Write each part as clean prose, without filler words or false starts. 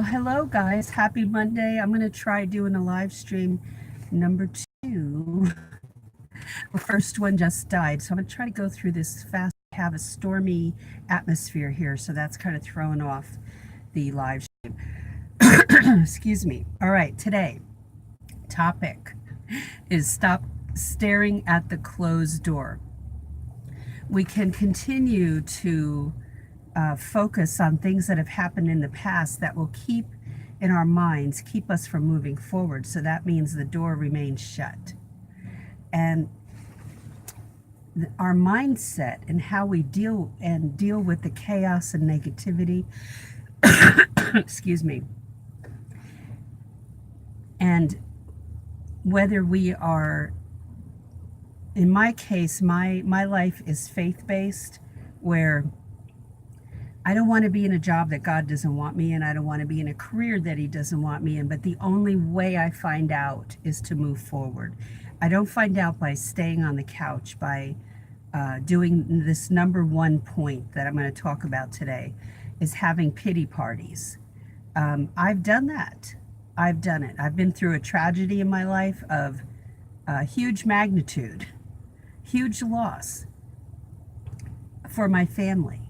Hello, guys. Happy Monday. I'm going to try doing a live stream number two. The first one just died, so I'm going to try to go through this fast. I have a stormy atmosphere here, so that's kind of throwing off the live stream. Excuse me. All right, today topic is stop staring at the closed door. We can continue to focus on things that have happened in the past that will keep in our minds, keep us from moving forward. So that means the door remains shut. And our mindset and how we deal with the chaos and negativity, excuse me, and whether we are, in my case, my life is faith-based, where I don't want to be in a job that God doesn't want me in. I don't want to be in a career that He doesn't want me in. But the only way I find out is to move forward. I don't find out by staying on the couch, by doing this number one point that I'm going to talk about today, is having pity parties. I've done that. I've done it. I've been through a tragedy in my life of huge magnitude, huge loss for my family.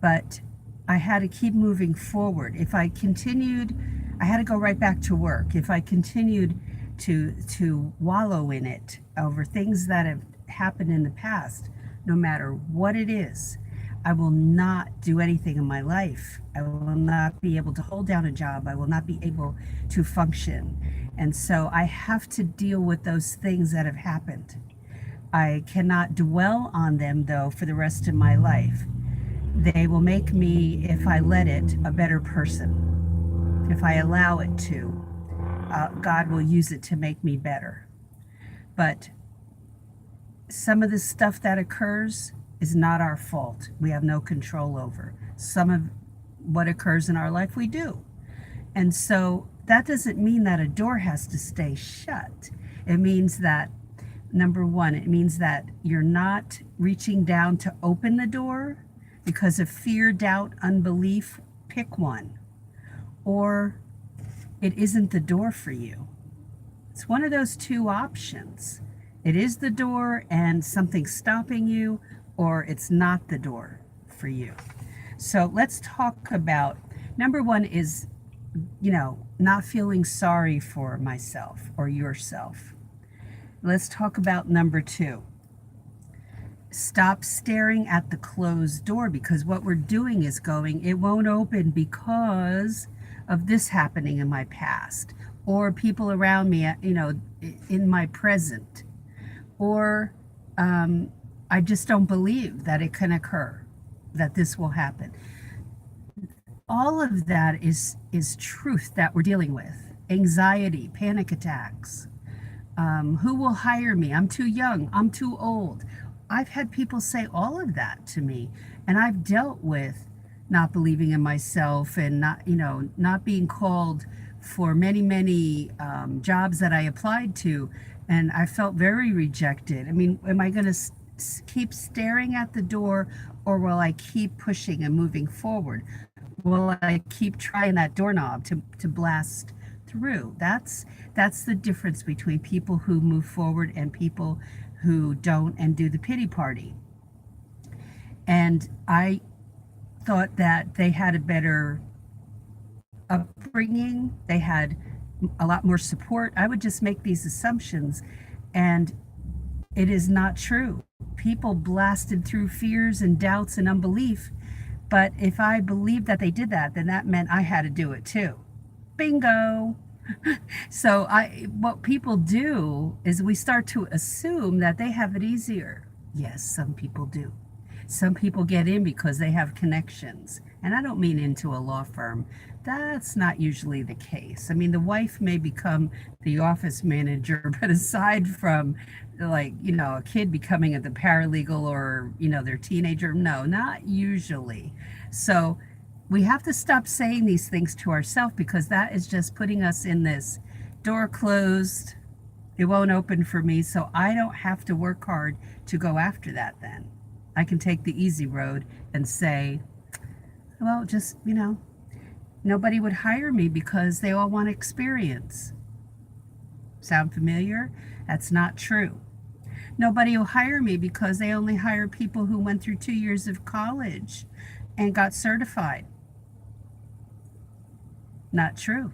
But I had to keep moving forward. If I continued, I had to go right back to work. If I continued to wallow in it over things that have happened in the past, no matter what it is, I will not do anything in my life. I will not be able to hold down a job. I will not be able to function. And so I have to deal with those things that have happened. I cannot dwell on them, though, for the rest of my life. They will make me, if I let it, a better person. If I allow it to, God will use it to make me better. But some of the stuff that occurs is not our fault. We have no control over. Some of what occurs in our life, we do. And so that doesn't mean that a door has to stay shut. It means that, number one, it means that you're not reaching down to open the door because of fear, doubt, unbelief. Pick one. Or it isn't the door for you. It's one of those two options. It is the door and something's stopping you, or it's not the door for you. So let's talk about, number one is, not feeling sorry for myself or yourself. Let's talk about number two. Stop staring at the closed door, because what we're doing is going, it won't open because of this happening in my past, or people around me, in my present, or I just don't believe that it can occur, that this will happen. All of that is truth that we're dealing with. Anxiety, panic attacks. Who will hire me? I'm too young. I'm too old. I've had people say all of that to me, and I've dealt with not believing in myself and not being called for many jobs that I applied to, and I felt very rejected. I mean, am I going to keep staring at the door, or will I keep pushing and moving forward? Will I keep trying that doorknob to blast through? That's the difference between people who move forward and people who don't and do the pity party. And I thought that they had a better upbringing, they had a lot more support. I would just make these assumptions, and it is not true. People blasted through fears and doubts and unbelief, but if I believed that they did that, then that meant I had to do it too. Bingo! So what people do is we start to assume that they have it easier. Yes, some people do. Some people get in because they have connections. And I don't mean into a law firm. That's not usually the case. I mean, the wife may become the office manager, but aside from a kid becoming the paralegal or, their teenager, no, not usually. So we have to stop saying these things to ourselves, because that is just putting us in this door closed, it won't open for me, so I don't have to work hard to go after that then. I can take the easy road and say, well, just, Nobody would hire me because they all want experience. Sound familiar? That's not true. Nobody will hire me because they only hire people who went through 2 years of college and got certified. Not true.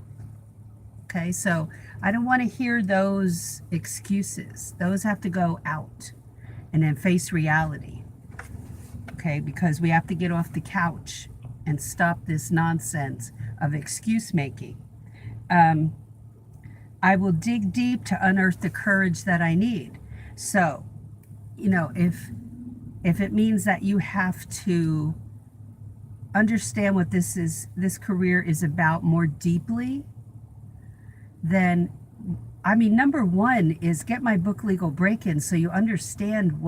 Okay, so I don't want to hear those excuses. Those have to go out and then face reality. Okay, because we have to get off the couch and stop this nonsense of excuse making. I will dig deep to unearth the courage that I need. So, if it means that you have to understand what this career is about more deeply, then number one is get my book Legal Break-In so you understand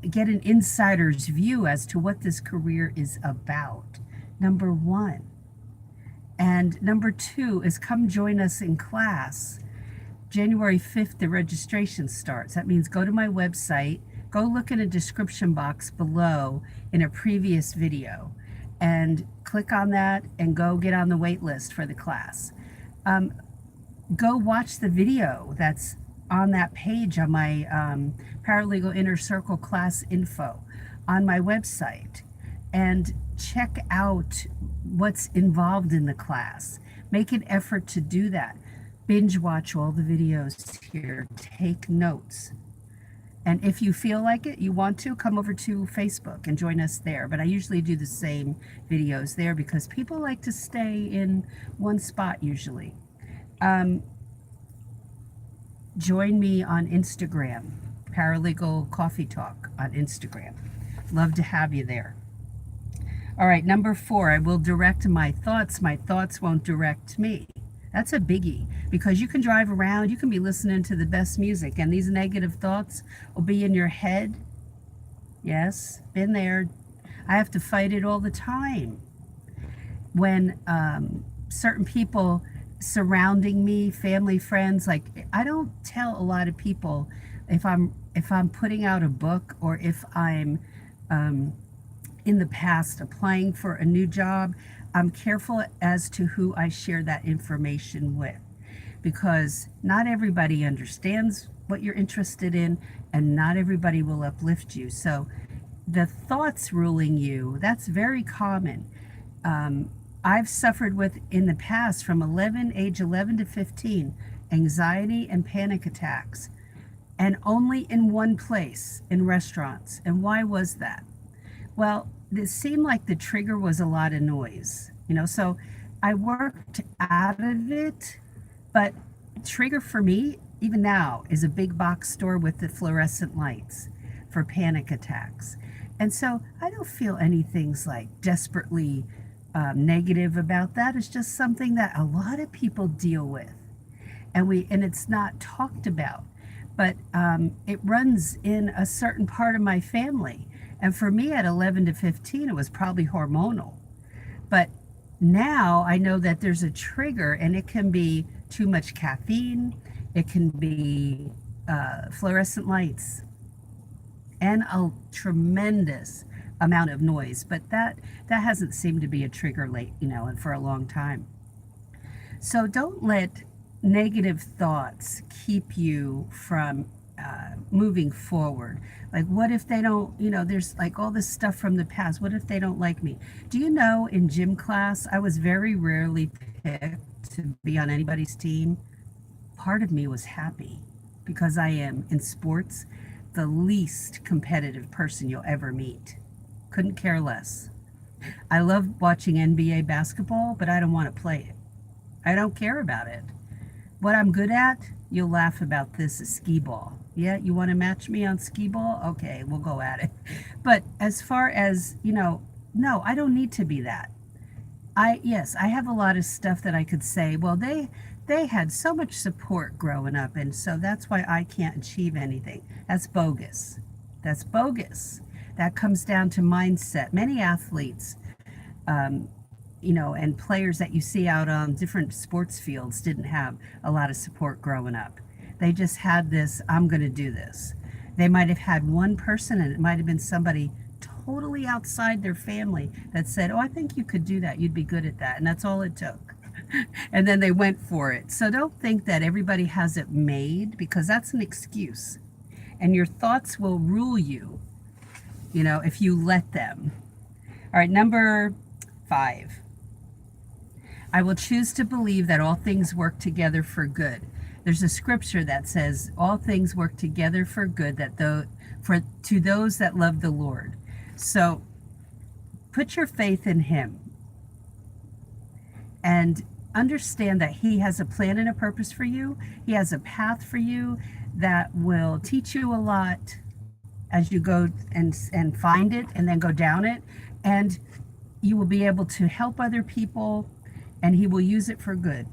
get an insider's view as to what this career is about. Number one. And number two is come join us in class. January 5th, the registration starts. That means go to my website, go look in a description box below in a previous video, and click on that and go get on the wait list for the class. Go watch the video that's on that page on my Paralegal Inner Circle class info on my website, and check out what's involved in the class. Make an effort to do that. Binge watch all the videos here. Take notes. And if you feel like it, you want to, come over to Facebook and join us there. But I usually do the same videos there because people like to stay in one spot usually. Join me on Instagram, Paralegal Coffee Talk on Instagram. Love to have you there. All right, number 4, I will direct my thoughts. My thoughts won't direct me. That's a biggie because you can drive around, you can be listening to the best music, and these negative thoughts will be in your head. Yes, been there. I have to fight it all the time. When certain people surrounding me, family, friends, like I don't tell a lot of people if I'm putting out a book or if I'm in the past applying for a new job. I'm careful as to who I share that information with because not everybody understands what you're interested in and not everybody will uplift you. So the thoughts ruling you, that's very common. I've suffered with in the past from age 11 to 15, anxiety and panic attacks, and only in one place, in restaurants. And why was that? Well, it seemed like the trigger was a lot of noise, so I worked out of it, but trigger for me, even now, is a big box store with the fluorescent lights for panic attacks. And so I don't feel anything's like desperately negative about that. It's just something that a lot of people deal with, and it's not talked about, but it runs in a certain part of my family. And for me at 11 to 15, it was probably hormonal. But now I know that there's a trigger, and it can be too much caffeine, it can be fluorescent lights, and a tremendous amount of noise. But that hasn't seemed to be a trigger and for a long time. So don't let negative thoughts keep you from moving forward. Like, what if they don't, there's like all this stuff from the past. What if they don't like me? Do you know, in gym class, I was very rarely picked to be on anybody's team. Part of me was happy because I am, in sports, the least competitive person you'll ever meet. Couldn't care less. I love watching NBA basketball, but I don't want to play it. I don't care about it. What I'm good at, you'll laugh about this, is skee ball. Yeah, you want to match me on skee ball? Okay, we'll go at it. But as far as, no, I don't need to be that. Yes, I have a lot of stuff that I could say, well, they had so much support growing up, and so that's why I can't achieve anything. That's bogus. That's bogus. That comes down to mindset. Many athletes, and players that you see out on different sports fields didn't have a lot of support growing up. They just had this, I'm going to do this. They might have had one person, and it might have been somebody totally outside their family that said, oh, I think you could do that. You'd be good at that. And that's all it took. And then they went for it. So don't think that everybody has it made, because that's an excuse. And your thoughts will rule you, if you let them. All right, number 5. I will choose to believe that all things work together for good. There's a scripture that says all things work together for good to those that love the Lord. So put your faith in him and understand that he has a plan and a purpose for you. He has a path for you that will teach you a lot as you go and find it and then go down it. And you will be able to help other people, and he will use it for good.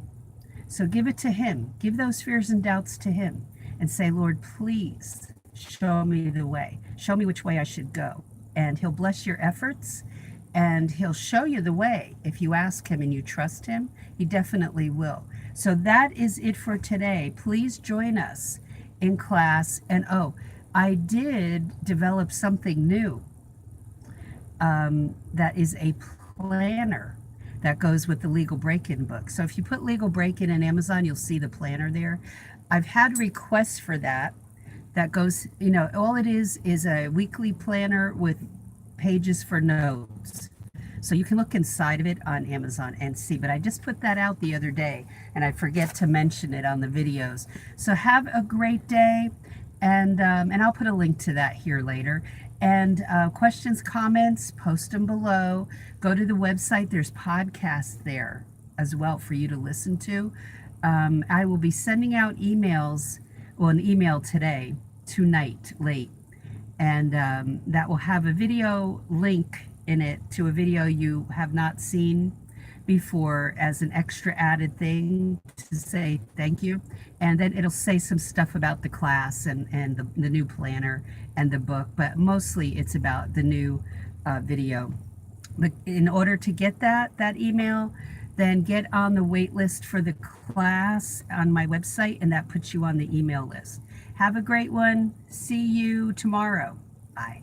So give it to him. Give those fears and doubts to him and say, Lord, please show me the way. Show me which way I should go. And he'll bless your efforts, and he'll show you the way. If you ask him and you trust him, he definitely will. So that is it for today. Please join us in class. And I did develop something new that is a planner that goes with the legal break-in book. So if you put legal break-in in Amazon, you'll see the planner there. I've had requests for that. That goes, all it is a weekly planner with pages for notes. So you can look inside of it on Amazon and see. But I just put that out the other day, and I forget to mention it on the videos. So have a great day, and I'll put a link to that here later. And questions, comments, post them below. Go to the website. There's podcasts there as well for you to listen to. I will be sending out emails, an email tonight, late. And that will have a video link in it to a video you have not seen before as an extra added thing to say thank you. And then it'll say some stuff about the class and the new planner and the book, but mostly it's about the new video. But in order to get that email, then get on the wait list for the class on my website, and that puts you on the email list. Have a great one. See you tomorrow. Bye.